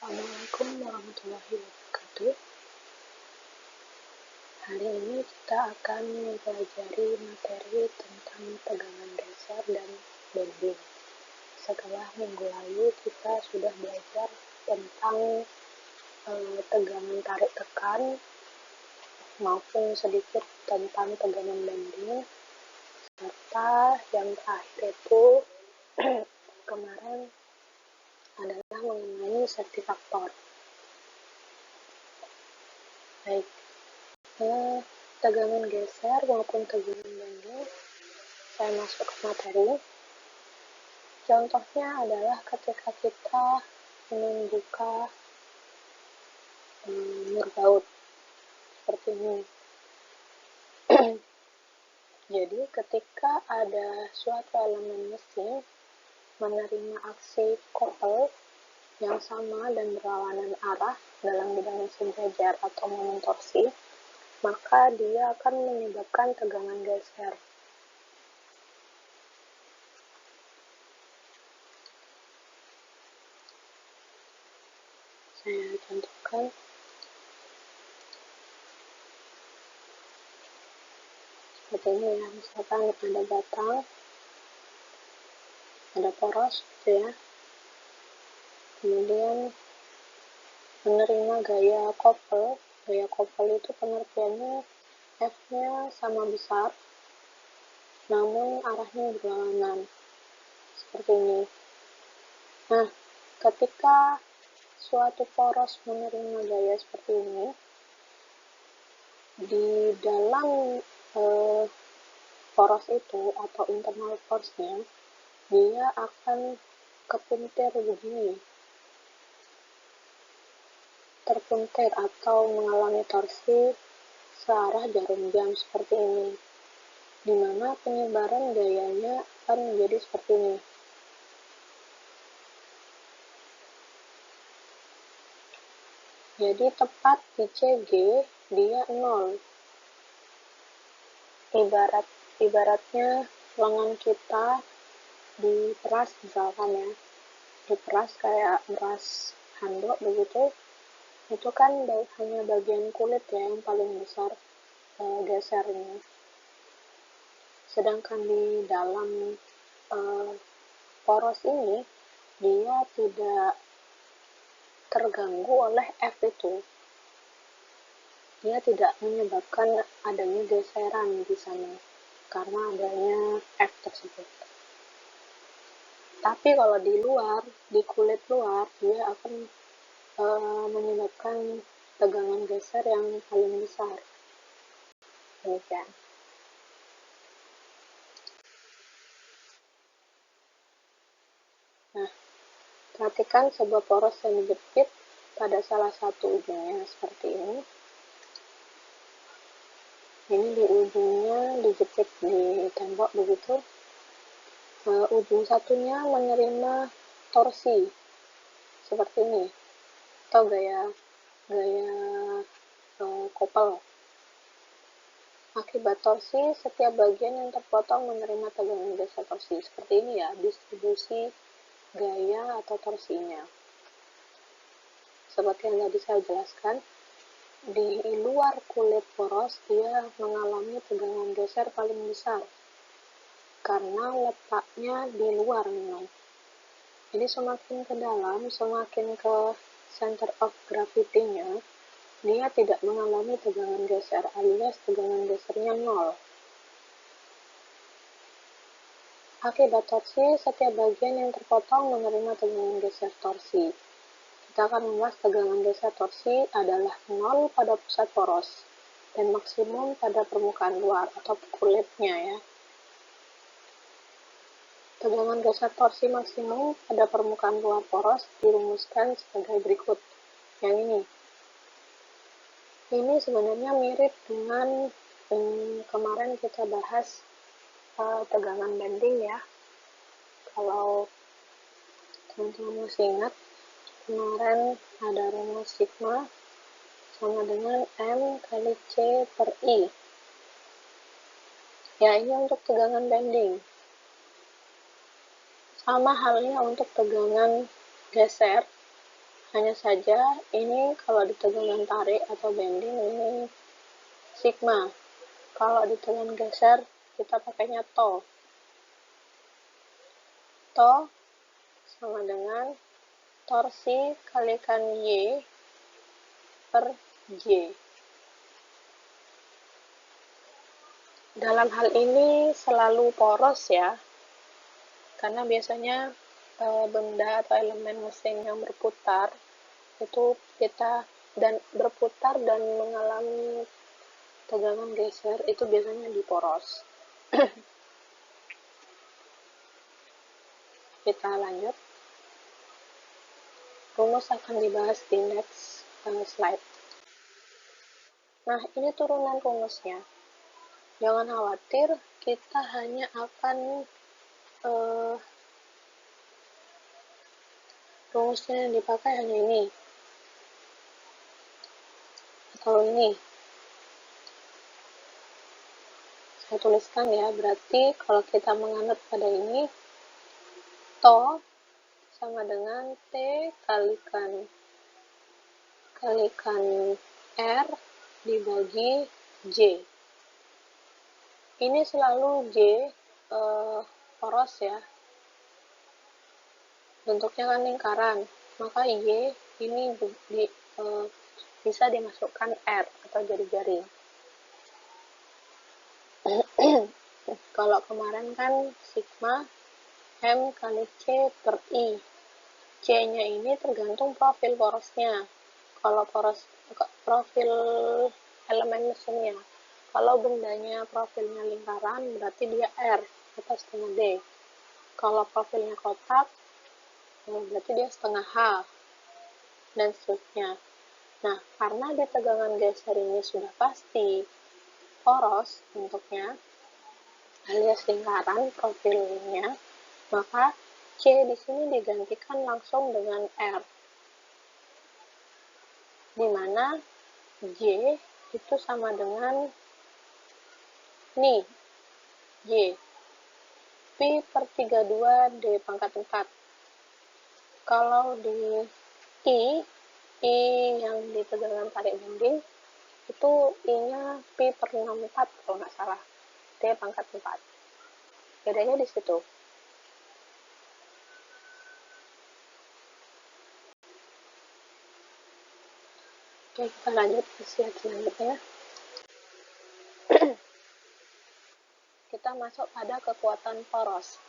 Assalamualaikum warahmatullahi wabarakatuh. Hari ini kita akan mempelajari materi tentang tegangan geser dan bending. Setelah minggu lalu kita sudah belajar tentang tegangan tarik tekan maupun sedikit tentang tegangan bending, serta yang terakhir itu kemarin adalah mengenai safety factor. Baik, tegangan geser maupun tegangan bending, saya masuk ke materi. Contohnya adalah ketika kita membuka mur baut seperti ini. Jadi ketika ada suatu elemen mesin menerima aksi kopel yang sama dan berlawanan arah dalam bidang sejajar atau momen torsi, maka dia akan menyebabkan tegangan geser. Saya contohkan. Seperti ini ya, misalkan ada batang, ada poros gitu ya, kemudian menerima gaya kopel. Gaya kopel itu pengertiannya F-nya sama besar, namun arahnya berlawanan, seperti ini. Nah, ketika suatu poros menerima gaya seperti ini, di dalam poros itu atau internal force-nya, dia akan kepuntir begini, terpuntir atau mengalami torsi searah jarum jam seperti ini, di mana penyebaran gayanya akan menjadi seperti ini. Jadi tepat di CG dia 0. Ibaratnya lengan kita diperas misalkan ya, diperas kayak meras handuk begitu, itu kan hanya bagian kulit ya yang paling besar gesernya, sedangkan di dalam poros ini dia tidak terganggu oleh F itu, dia tidak menyebabkan adanya geseran di sana karena adanya F tersebut. Tapi kalau di luar, di kulit luar, dia akan menyebabkan tegangan geser yang paling besar. Demikian. Nah, perhatikan sebuah poros yang dijepit pada salah satu ujungnya seperti ini. Ini di ujungnya dijepit di tembok begitu. Ujung satunya menerima torsi seperti ini, atau gaya kopel. Akibat torsi, setiap bagian yang terpotong menerima tegangan geser torsi. Seperti ini ya, distribusi gaya atau torsinya. Seperti yang tadi saya jelaskan, di luar kulit poros dia mengalami tegangan geser paling besar karena letaknya di luar memang. Jadi semakin ke dalam, semakin ke center of gravity-nya, dia tidak mengalami tegangan geser, alias tegangan gesernya 0. Akibat torsi, setiap bagian yang terpotong menerima tegangan geser torsi. Kita akan membahas tegangan geser torsi adalah 0 pada pusat poros dan maksimum pada permukaan luar atau kulitnya ya. Tegangan geser torsi maksimum pada permukaan luar poros dirumuskan sebagai berikut. Yang ini. Ini sebenarnya mirip dengan kemarin kita bahas tegangan bending ya. Kalau teman-teman masih ingat, kemarin ada rumus sigma sama dengan M kali C per I. Ya, ini untuk tegangan bending. Sama halnya untuk tegangan geser, Hanya saja ini kalau di tegangan tarik atau bending ini sigma. Kalau di tegangan geser kita pakainya to. To sama dengan torsi kalikan Y per J. Dalam hal ini selalu poros ya, karena biasanya benda atau elemen mesin yang berputar itu berputar dan mengalami tegangan geser itu biasanya di poros. Kita lanjut. Rumus akan dibahas di next slide. Nah, ini turunan rumusnya. Jangan khawatir, kita hanya akan rumusnya yang dipakai hanya ini atau ini. Saya tuliskan ya, berarti kalau kita menganut pada ini, to sama dengan T kalikan R dibagi J. Ini selalu J poros ya, bentuknya kan lingkaran, maka Y ini bisa dimasukkan R atau jari-jari. Kalau kemarin kan sigma M kali C per I. C-nya ini tergantung profil porosnya. Kalau profil elemen mesinnya. Kalau bendanya profilnya lingkaran, berarti dia R atau setengah D. Kalau profilnya kotak, berarti dia setengah H, dan seterusnya. Nah, karena di tegangan geser ini sudah pasti poros bentuknya, alias lingkaran profilnya, maka C di sini digantikan langsung dengan R, di mana J itu sama dengan nih, Y, Pi per 32 D pangkat 4. Kalau di I yang di tegangan tarik bending, itu I-nya Pi per 64 kalau nggak salah, D pangkat 4. Bedanya di situ. Oke, kita lanjut ke slide selanjutnya. Kita masuk pada kekuatan poros.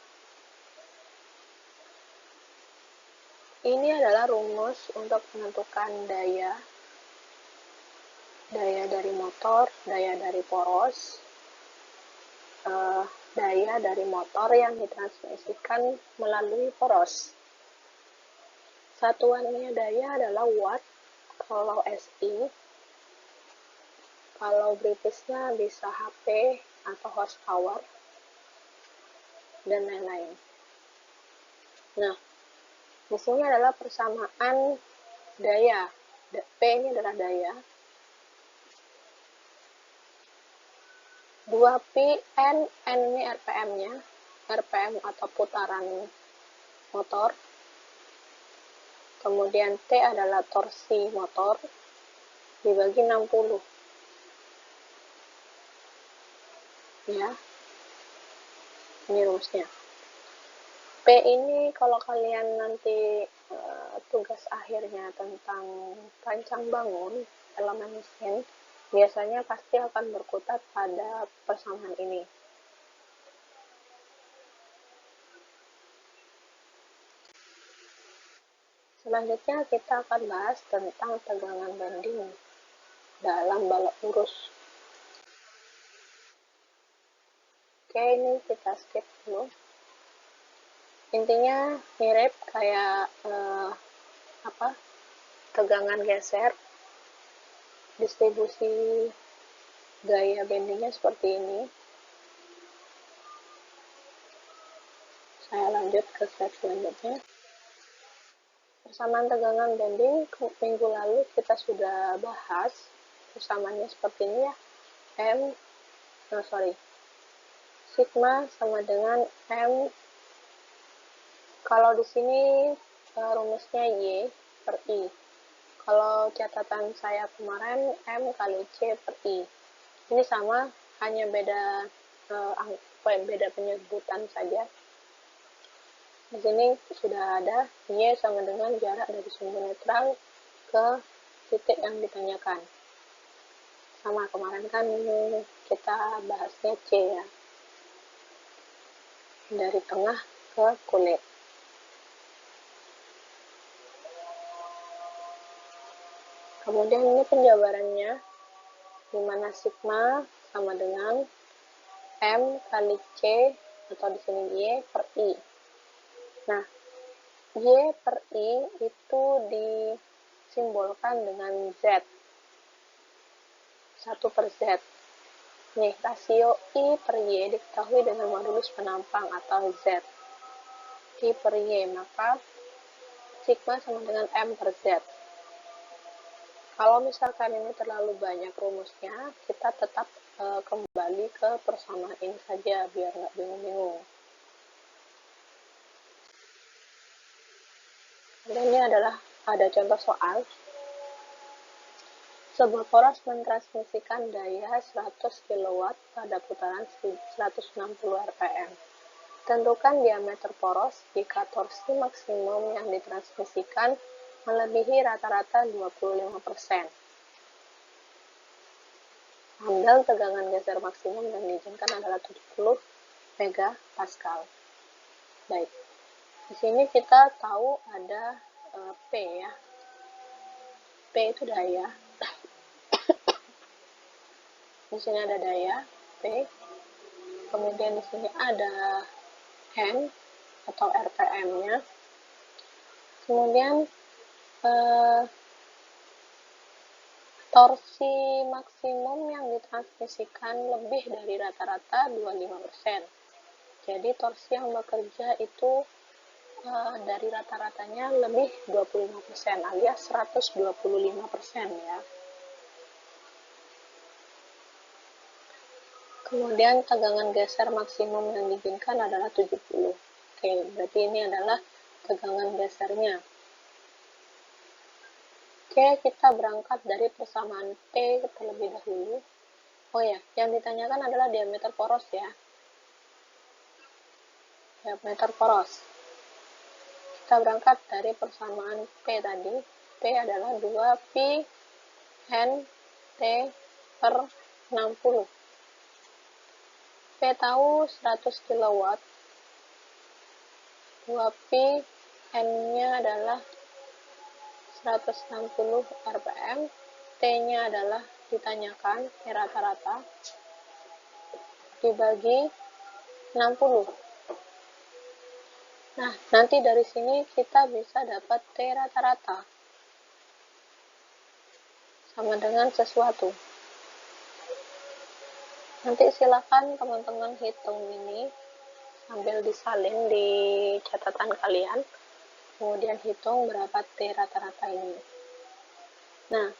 Ini adalah rumus untuk menentukan daya dari motor, daya dari poros, daya dari motor yang ditransmisikan melalui poros. Satuannya daya adalah watt kalau SI, kalau Britishnya bisa HP atau horsepower, dan lain-lain. Nah, di sini adalah persamaan daya. P ini adalah daya. 2pi N ini RPM-nya, RPM atau putaran motor. Kemudian T adalah torsi motor dibagi 60. Ya. Ini rumusnya. P ini kalau kalian nanti tugas akhirnya tentang rancang bangun elemen mesin, biasanya pasti akan berkutat pada persamaan ini. Selanjutnya kita akan bahas tentang tegangan bending dalam balok lurus. Oke, ini kita skip dulu. Intinya mirip kayak tegangan geser. Distribusi gaya bendingnya seperti ini. Saya lanjut ke slide selanjutnya. Persamaan tegangan bending minggu lalu kita sudah bahas. Persamaannya seperti ini ya. Sigma sama dengan M. Kalau di sini rumusnya Y per I. Kalau catatan saya kemarin, M kali C per I. Ini sama, hanya beda beda penyebutan saja. Di sini sudah ada Y sama dengan jarak dari sumber netral ke titik yang ditanyakan. Sama kemarin kan kita bahasnya C ya, dari tengah ke kulit. Kemudian ini penjabarannya, di mana sigma sama dengan M kali C atau di sini Y per I. Nah, Y per I itu disimbolkan dengan Z, 1 per Z. Nih, rasio I per Y diketahui dengan modulus penampang atau Z. I per Y, maka sigma sama dengan M per Z. Kalau misalkan ini terlalu banyak rumusnya, kita tetap kembali ke persamaan ini saja, biar nggak bingung-bingung. Dan ini adalah ada contoh soal. Sebuah poros mentransmisikan daya 100 kW pada putaran 160 rpm. Tentukan diameter poros jika torsi maksimum yang ditransmisikan melebihi rata-rata 25%. Ambil tegangan geser maksimum yang diizinkan adalah 70 MPa. Baik. Di sini kita tahu ada P ya. P itu daya. Di sini ada daya P. Kemudian di sini ada N atau RPM-nya. Kemudian torsi maksimum yang ditransmisikan lebih dari rata-rata 25%. Jadi torsi yang bekerja itu dari rata-ratanya lebih 25% alias 125% ya. Kemudian tegangan geser maksimum yang diizinkan adalah 70. Oke, berarti ini adalah tegangan gesernya. Oke, kita berangkat dari persamaan P terlebih dahulu. Oh ya, yang ditanyakan adalah diameter poros ya. Diameter poros. Kita berangkat dari persamaan P tadi. P adalah 2pi N T per 60. P tahu 100 kW, 2pi N-nya adalah 160 rpm, T-nya adalah ditanyakan, rata-rata, dibagi 60. Nah, nanti dari sini kita bisa dapat T rata-rata, sama dengan sesuatu. Nanti silakan teman-teman hitung ini sambil disalin di catatan kalian, kemudian hitung berapa T rata-rata ini. Nah,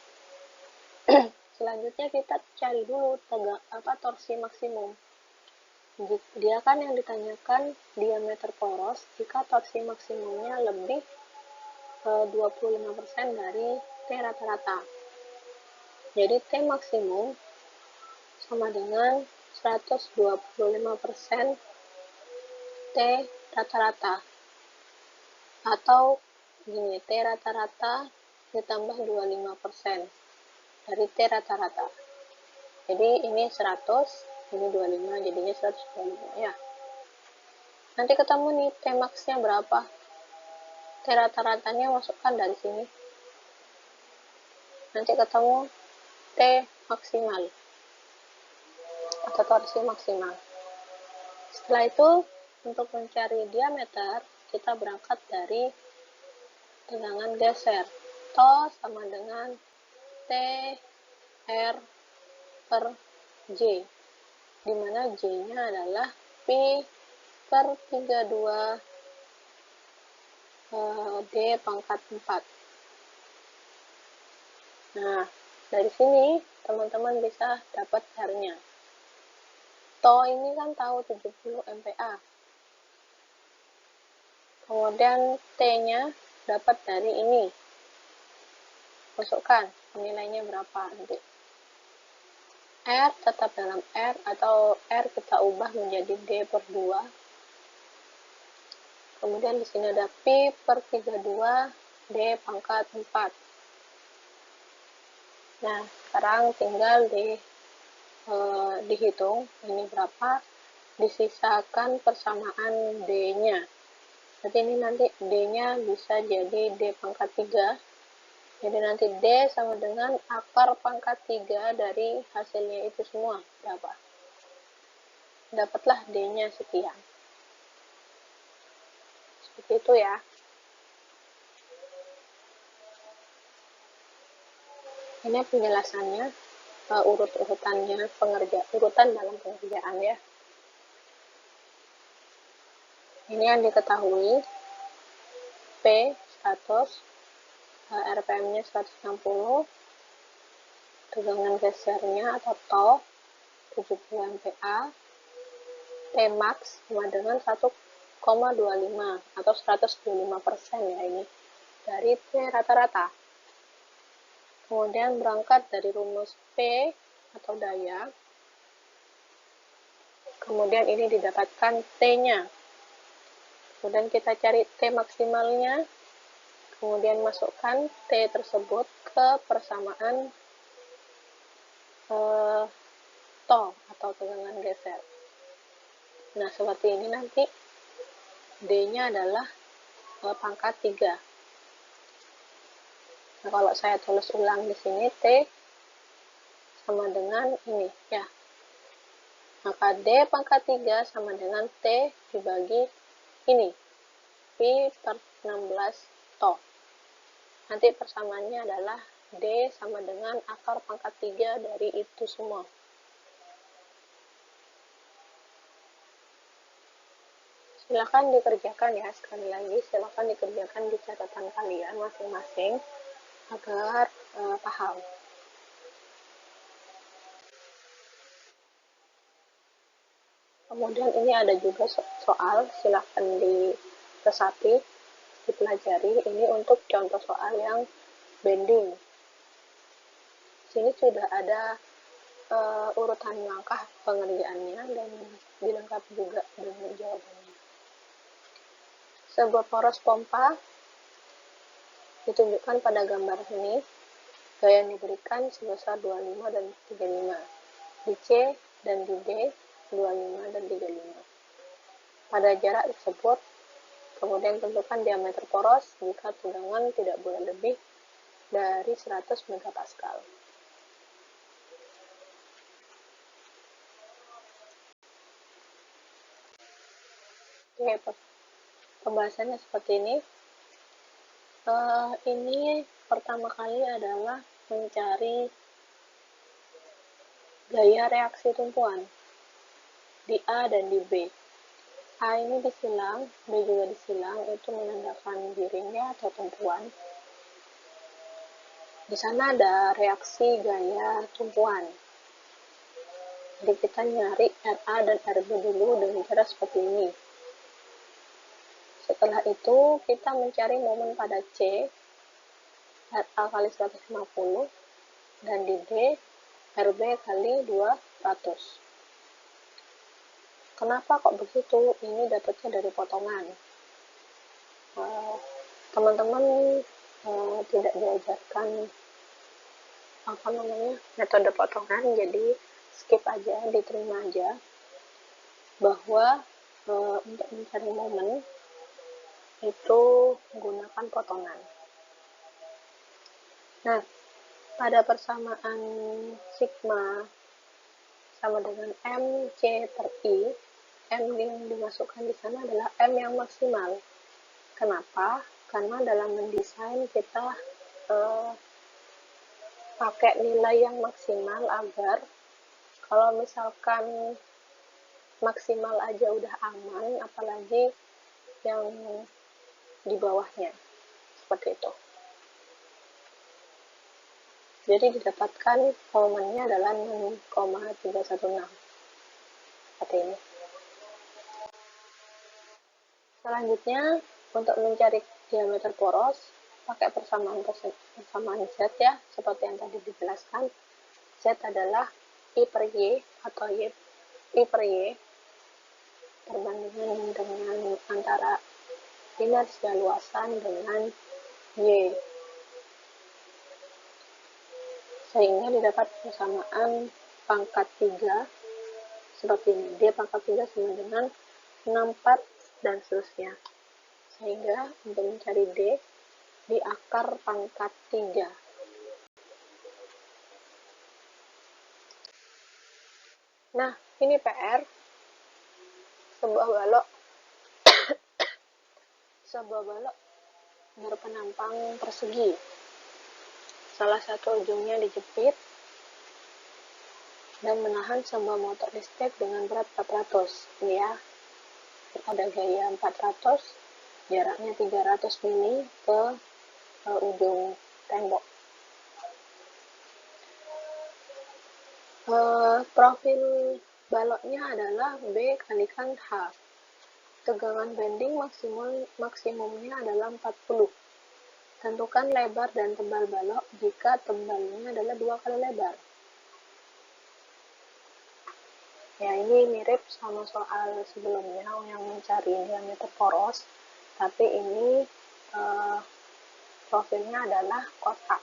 selanjutnya kita cari dulu torsi maksimum. Dia kan yang ditanyakan diameter poros jika torsi maksimumnya lebih 25% dari T rata-rata. Jadi T maksimum sama dengan 125% T rata-rata, atau gini, T rata-rata ditambah 25% dari T rata-rata. Jadi ini 100, ini 25, jadinya 125 ya. Nanti ketemu nih T max-nya berapa. T rata-ratanya masukkan dari sini. Nanti ketemu T maksimal atau torsi maksimal. Setelah itu, untuk mencari diameter, kita berangkat dari tegangan geser. TO sama dengan T R per J, dimana J-nya adalah Pi per 32 D pangkat 4. Nah, dari sini teman-teman bisa dapat R-nya. TO ini kan tahu 70 MPa. Kemudian T-nya dapat dari ini. masukkan nilainya berapa nanti. R tetap dalam R, atau R kita ubah menjadi D per 2. Kemudian di sini ada Pi per 32 D pangkat 4. Nah, sekarang tinggal dihitung ini berapa, disisakan persamaan D-nya. Jadi ini nanti D-nya bisa jadi D pangkat 3. Jadi nanti D sama dengan akar pangkat 3 dari hasilnya itu semua. Berapa? Dapatlah D-nya sekian. Seperti itu ya. Ini penjelasannya, urutannya, urutan dalam pengerjaan ya. Ini yang diketahui, P 100, RPM-nya 160, tegangan gesernya atau TOW 70 MPa, T max sama dengan 1,25 atau 125% ya ini dari P rata-rata. Kemudian berangkat dari rumus P atau daya, kemudian ini didapatkan T-nya. Kemudian kita cari T maksimalnya, kemudian masukkan T tersebut ke persamaan TOW atau tegangan geser. Nah, seperti ini nanti D-nya adalah pangkat 3. Nah, kalau saya tulis ulang di sini, T sama dengan ini ya. Maka D pangkat 3 sama dengan T dibagi ini, Pi per 16 TOW. Nanti persamaannya adalah D sama dengan akar pangkat 3 dari itu semua. Silakan dikerjakan ya, sekali lagi silakan dikerjakan di catatan kalian masing-masing agar paham. Kemudian ini ada juga soal, silakan diresapi, dipelajari. Ini untuk contoh soal yang bending. Sini sudah ada urutan langkah pengerjaannya dan dilengkapi juga dengan jawabannya. Sebuah poros pompa ditunjukkan pada gambar ini. Gaya yang diberikan sebesar 25 dan 35. Di C dan di D 25 dan 35. Pada jarak tersebut, kemudian tentukan diameter poros jika tegangan tidak boleh lebih dari 100 megapascal. Oke, pembahasannya seperti ini. Ini pertama kali adalah mencari gaya reaksi tumpuan di A dan di B. A ini disilang, B juga disilang, itu menandakan giringnya atau tumpuan. Di sana ada reaksi gaya tumpuan. Jadi kita nyari RA dan RB dulu dengan cara seperti ini. Setelah itu kita mencari momen pada C, RA kali 150, dan di D, RB kali 200. Kenapa kok begitu? Ini dapatnya dari potongan. Teman-teman tidak diajarkan metode potongan, jadi skip aja, diterima aja bahwa untuk mencari momen itu menggunakan potongan. Nah, pada persamaan sigma sama dengan MC per I, M yang dimasukkan di sana adalah M yang maksimal. Kenapa? Karena dalam mendesain kita pakai nilai yang maksimal agar kalau misalkan maksimal aja udah aman, apalagi yang di bawahnya. Seperti itu. Jadi didapatkan momennya adalah 0,316. Seperti ini. Selanjutnya, untuk mencari diameter poros, pakai persamaan Z ya, seperti yang tadi dijelaskan. Z adalah I per Y atau I per Y perbandingan dengan antara inersia luasan dengan Y, sehingga didapat persamaan pangkat 3 seperti ini. D pangkat 3 sama dengan 64 dan seterusnya. Sehingga untuk mencari D di akar pangkat 3. Nah, ini PR. Sebuah balok berpenampang persegi. Salah satu ujungnya dijepit dan menahan sebuah motor listrik dengan berat 400. Ini ya, ada gaya 400, jaraknya 300 mili ke ujung tembok. Profil baloknya adalah B kalikan H. Tegangan bending maksimumnya adalah 40. Tentukan lebar dan tebal balok jika tebalnya adalah 2 kali lebar. Ya, ini mirip sama soal sebelumnya yang mencari diameter poros, tapi ini profilnya adalah kotak.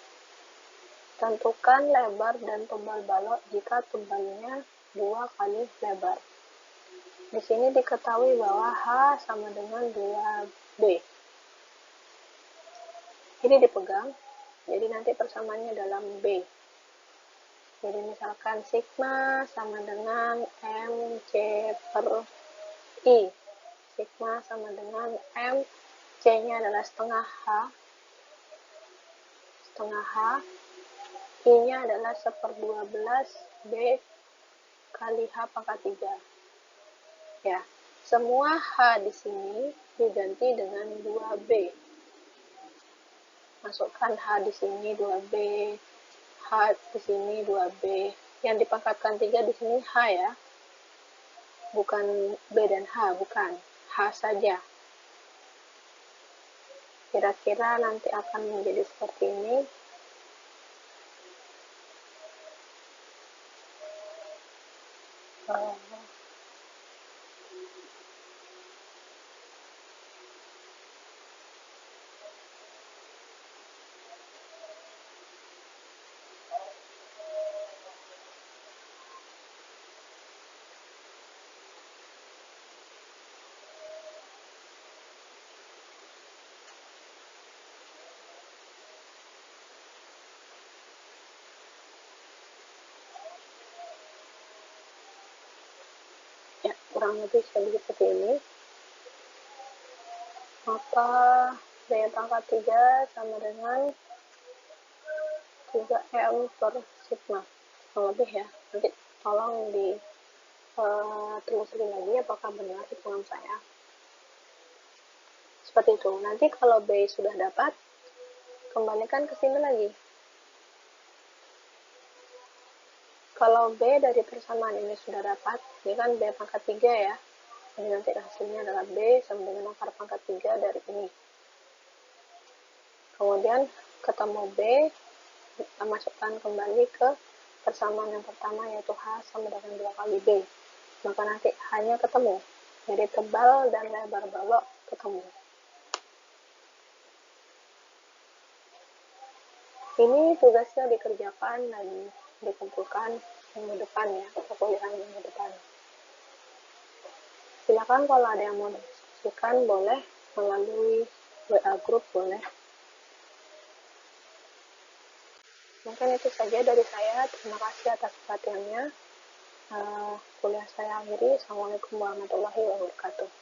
Tentukan lebar dan tebal balok jika tebalnya 2 kali lebar. Di sini diketahui bahwa H sama dengan 2B. Ini dipegang, jadi nanti persamaannya dalam B. Jadi misalkan sigma sama dengan MC per I. Sigma sama dengan M, C-nya adalah setengah H, I-nya adalah 1/12 B kali H pangkat 3. Ya, semua H di sini diganti dengan 2B. Masukkan H di sini 2B, H di sini 2B. Yang dipangkatkan 3 di sini H ya. Bukan B dan H, bukan. H saja. Kira-kira nanti akan menjadi seperti ini. Ya, kurang lebih seperti ini. Maka B pangkat 3 sama dengan 3M per sigma. Kurang lebih ya. Nanti tolong telusuri lagi apakah benar hitungan saya. Seperti itu. Nanti kalau B sudah dapat, kembalikan ke sini lagi. Kalau B dari persamaan ini sudah dapat, ini kan B pangkat 3 ya. Jadi nanti hasilnya adalah B sama dengan akar pangkat 3 dari ini. Kemudian ketemu B, kita masukkan kembali ke persamaan yang pertama, yaitu H sama dengan 2 kali B. Maka nanti hanya ketemu. Jadi tebal dan lebar balok ketemu. Ini tugasnya dikerjakan dan dikumpulkan minggu depan ya, perkuliahan minggu depan. Silakan kalau ada yang mau diskusikan boleh melalui WA group boleh. Mungkin itu saja dari saya. Terima kasih atas perhatiannya. Kuliah saya akhiri. Assalamualaikum warahmatullahi wabarakatuh.